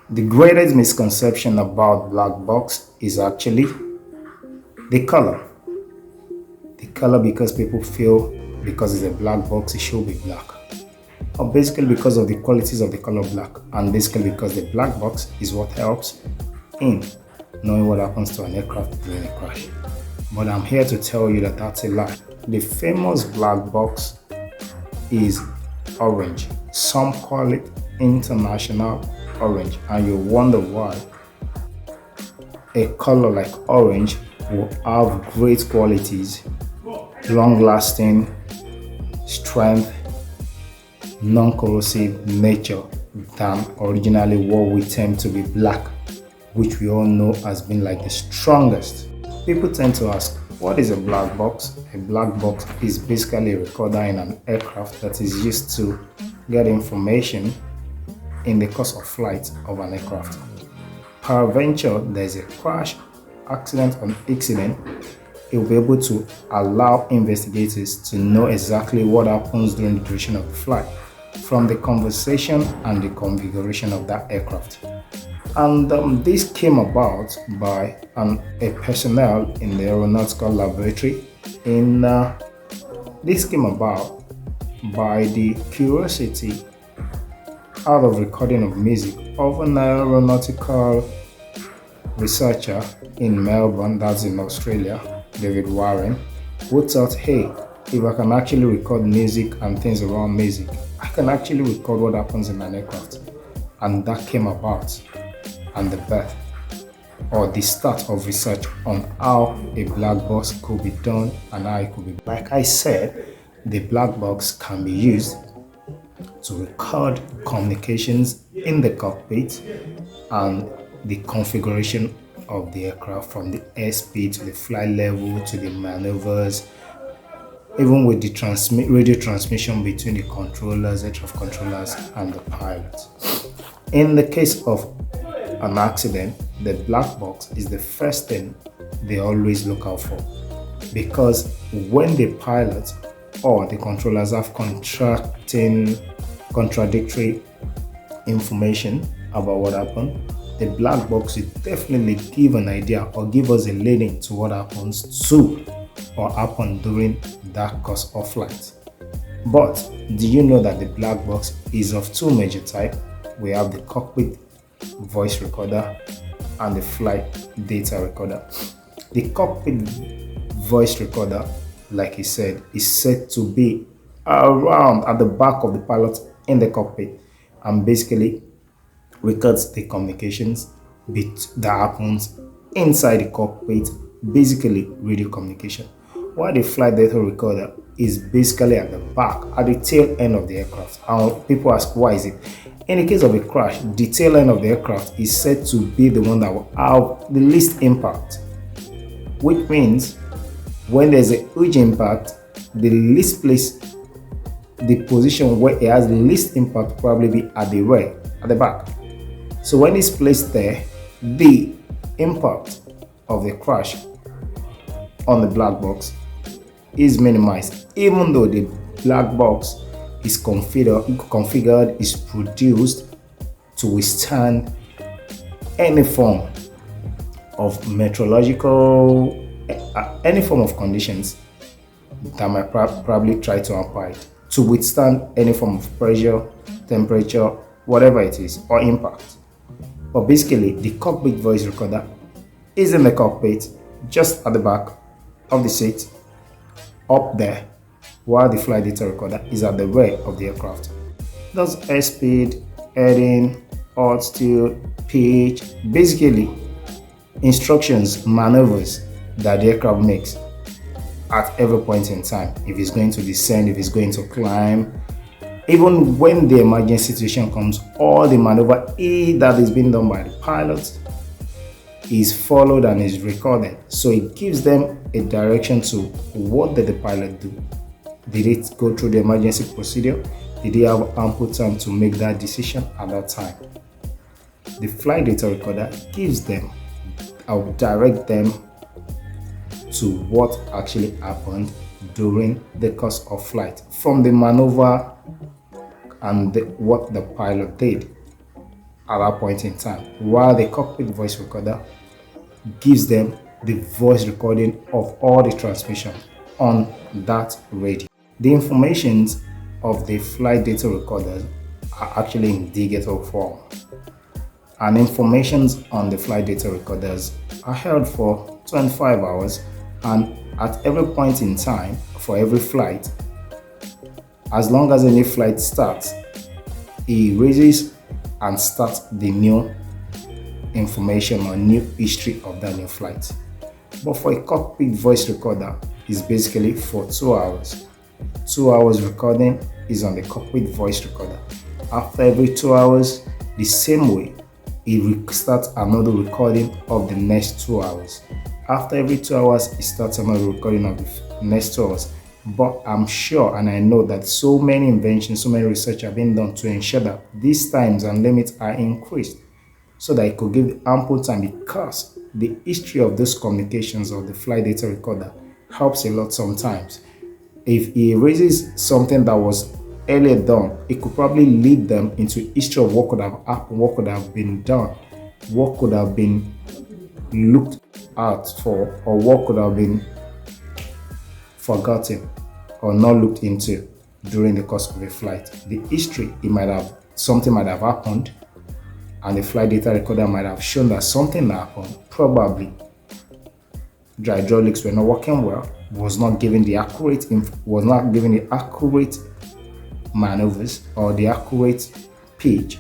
The greatest misconception about black box is actually the color. The color because people feel because it's a black box it should be black. Or basically because of the qualities of the color black and basically because the black box is what helps in knowing what happens to an aircraft during a crash. But I'm here to tell you that that's a lie. The famous black box is orange. Some call it international orange, and you wonder why a color like orange will have great qualities, long lasting, strength, non corrosive nature than originally what we tend to be black, which we all know has been like the strongest. People tend to ask, what is a black box? A black box is basically a recorder in an aircraft that is used to get information in the course of flight of an aircraft. Peradventure, there is a crash, accident, or accident, it will be able to allow investigators to know exactly what happens during the duration of the flight from the conversation and the configuration of that aircraft. And this came about by a personnel in the aeronautical laboratory. This came about by the curiosity out of recording of music of an aeronautical researcher in Melbourne, that's in Australia, David Warren, who thought, hey, if I can actually record music and things around music, I can actually record what happens in an aircraft. And that came about and the birth or the start of research on how a black box could be done and how it could be. Like I said, the black box can be used to record communications in the cockpit and the configuration of the aircraft from the airspeed to the flight level to the maneuvers, even with the radio transmission between the controllers, air traffic controllers, and the pilot. In the case of an accident, the black box is the first thing they always look out for because when the pilot or the controllers have contradictory information about what happened, the black box will definitely give an idea or give us a leading to what happens to or happened during that course of flight. But do you know that the black box is of two major types? We have the cockpit voice recorder and the flight data recorder. The cockpit voice recorder, like he said, is said to be around at the back of the pilot in the cockpit and basically records the communications that happens inside the cockpit, basically radio communication. While the flight data recorder is basically at the back, at the tail end of the aircraft. And people ask, why is it? In the case of a crash, the tail end of the aircraft is said to be the one that will have the least impact, which means when there's a huge impact, the least place, the position where it has the least impact will probably be at the rear, at the back. So when it's placed there, the impact of the crash on the black box is minimized, even though the black box is configured, is produced to withstand any form of meteorological, any form of conditions that might probably try to apply it, to withstand any form of pressure, temperature, whatever it is, or impact. But basically, the cockpit voice recorder is in the cockpit, just at the back of the seat, up there, while the flight data recorder is at the rear of the aircraft. Does airspeed, heading, altitude, pitch, basically instructions, maneuvers that the aircraft makes at every point in time. If it's going to descend, if it's going to climb, even when the emergency situation comes, all the maneuver that is being done by the pilot is followed and is recorded. So it gives them a direction to what did the pilot do. Did it go through the emergency procedure? Did he have ample time to make that decision at that time? The flight data recorder gives them, I'll direct them to what actually happened during the course of flight, from the maneuver and what the pilot did. at that point in time, while the cockpit voice recorder gives them the voice recording of all the transmission on that radio. The informations of the flight data recorders are actually in digital form, and informations on the flight data recorders are held for 25 hours, and at every point in time for every flight, as long as any flight starts, it raises and starts the new information or new history of that new flight. But for a cockpit voice recorder, it's basically for 2 hours. 2 hours recording is on the cockpit voice recorder. After every 2 hours, the same way, it restarts another recording of the next 2 hours. After every 2 hours, it starts another recording of the next 2 hours. But I'm sure and I know that so many inventions, so many research have been done to ensure that these times and limits are increased so that it could give ample time, because the history of those communications of the flight data recorder helps a lot sometimes. If it raises something that was earlier done, it could probably lead them into history of what could have happened, what could have been done, what could have been looked out for, or what could have been forgotten or not looked into during the course of a flight. The history, something might have happened, and the flight data recorder might have shown that something happened. Probably the hydraulics were not working well, was not giving the accurate maneuvers or the accurate pitch.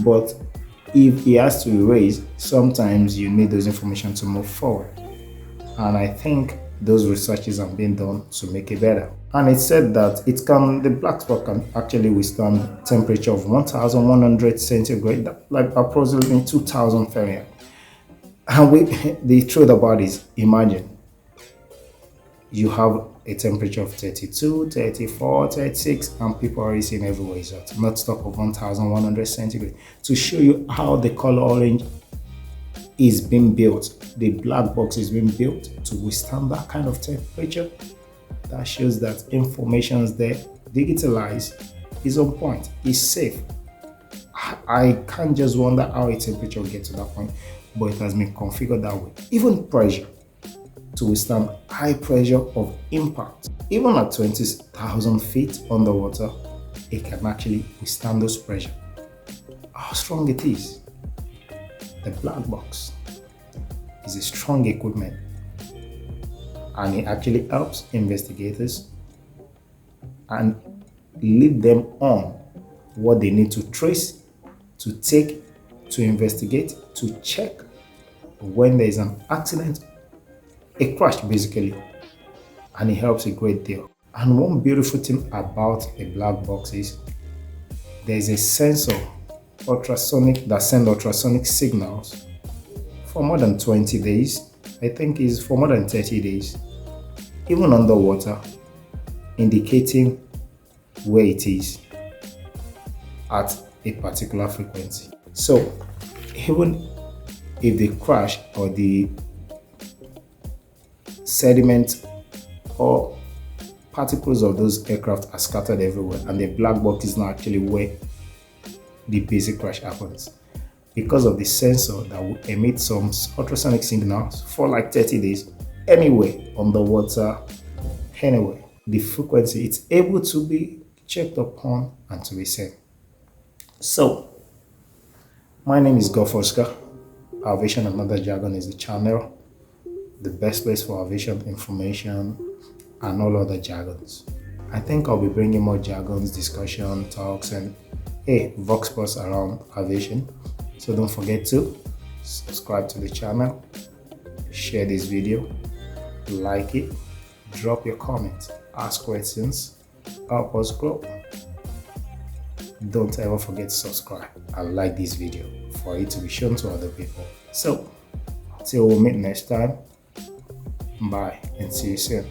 But if it has to be raised, sometimes you need those information to move forward. And I think those researches have been done to make it better. And it said that the black spot can actually withstand temperature of 1100 centigrade, like approximately 2000 Fahrenheit. And the truth about it, imagine you have a temperature of 32, 34, 36, and people are racing everywhere is hot. Not talk of 1100 centigrade. To show you how the color orange is being built, the black box is being built to withstand that kind of temperature. That shows that information is there, digitalized, is on point, is safe. I can't just wonder how a temperature will get to that point, but it has been configured that way. Even pressure, to withstand high pressure of impact. Even at 20,000 feet underwater, it can actually withstand those pressure. How strong it is. The black box is a strong equipment, and it actually helps investigators and lead them on what they need to trace, to take, to investigate, to check when there is an accident, a crash basically, and it helps a great deal. And one beautiful thing about a black box is there's a sensor ultrasonic that sends ultrasonic signals for more than 20 days. I think is for more than 30 days, even underwater, indicating where it is at a particular frequency. So even if the crash or the sediment or particles of those aircraft are scattered everywhere and the black box is not actually where the basic crash happens, because of the sensor that will emit some ultrasonic signals for like 30 days anywhere underwater, anywhere, the frequency, it's able to be checked upon and to be seen. So my name is Golf Oscar. Aviation and Other Jargon is the channel, the best place for aviation information and all other jargons. I think I'll be bringing more jargons, discussion, talks, and vox pops around aviation. So don't forget to subscribe to the channel, share this video, like it, drop your comments, ask questions, help us grow. Don't ever forget to subscribe and like this video for it to be shown to other people. So till we meet next time, bye and see you soon.